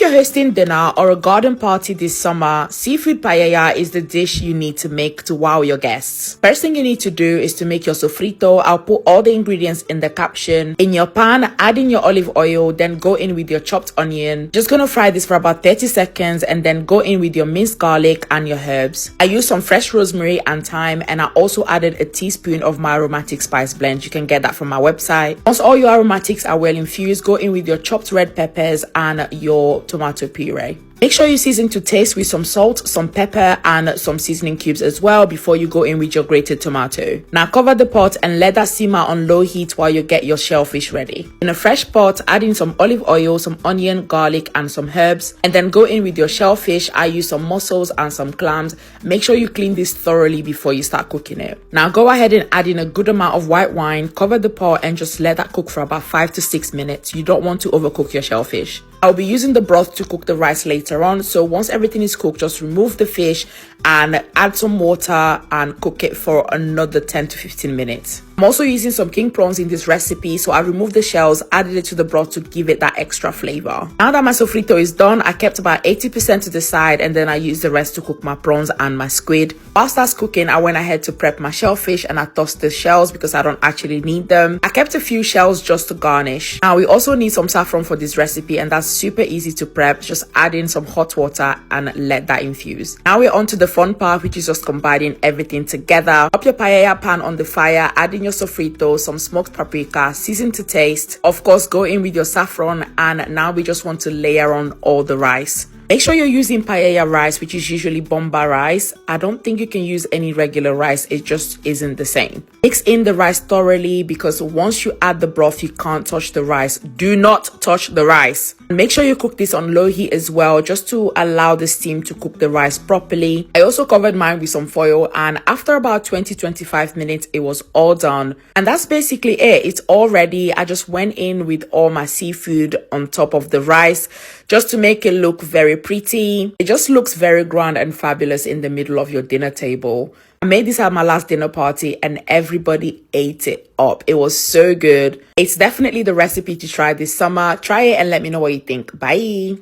you're hosting dinner or a garden party this summer, seafood paella is the dish you need to make to wow your guests. First thing you need to do is to make your sofrito. I'll put all the ingredients in the caption. In your pan, add in your olive oil, then go in with your chopped onion. Just gonna fry this for about 30 seconds and then go in with your minced garlic and your herbs. I used some fresh rosemary and thyme, and I also added a teaspoon of my aromatic spice blend. You can get that from my website. Once all your aromatics are well infused, go in with your chopped red peppers and your tomato puree. Make sure you season to taste with some salt, some pepper, and some seasoning cubes as well before you go in with your grated tomato. Now cover the pot and let that simmer on low heat while you get your shellfish ready. In a fresh pot, add in some olive oil, some onion, garlic, and some herbs, and then go in with your shellfish. I use some mussels and some clams. Make sure you clean this thoroughly before you start cooking it. Now go ahead and add in a good amount of white wine, cover the pot, and just let that cook for about 5 to 6 minutes. You don't want to overcook your shellfish. I'll be using the broth to cook the rice later on, so once everything is cooked, just remove the fish and add some water and cook it for another 10 to 15 minutes. I'm also using some king prawns in this recipe, so I removed the shells, added it to the broth to give it that extra flavor. Now that my sofrito is done, I kept about 80% to the side and then I used the rest to cook my prawns and my squid. Whilst that's cooking, I went ahead to prep my shellfish and I tossed the shells because I don't actually need them. I kept a few shells just to garnish. Now we also need some saffron for this recipe, and that's super easy to prep. Just add in some hot water and let that infuse. Now we're on to the fun part, which is just combining everything together. Up your paella pan on the fire, add in your sofrito, some smoked paprika, season to taste. Of course, go in with your saffron, and now we just want to layer on all the rice. Make sure you're using paella rice, which is usually bomba rice. I don't think you can use any regular rice. It just isn't the same. Mix in the rice thoroughly, because once you add the broth, you can't touch the rice. Do not touch the rice. Make sure you cook this on low heat as well, just to allow the steam to cook the rice properly. I also covered mine with some foil, and after about 20-25 minutes, it was all done. And that's basically it. It's all ready. I just went in with all my seafood on top of the rice, just to make it look very pretty. It just looks very grand and fabulous in the middle of your dinner table. I made this at my last dinner party and everybody ate it up. It was so good. It's definitely the recipe to try this summer. Try it and let me know what you think. Bye.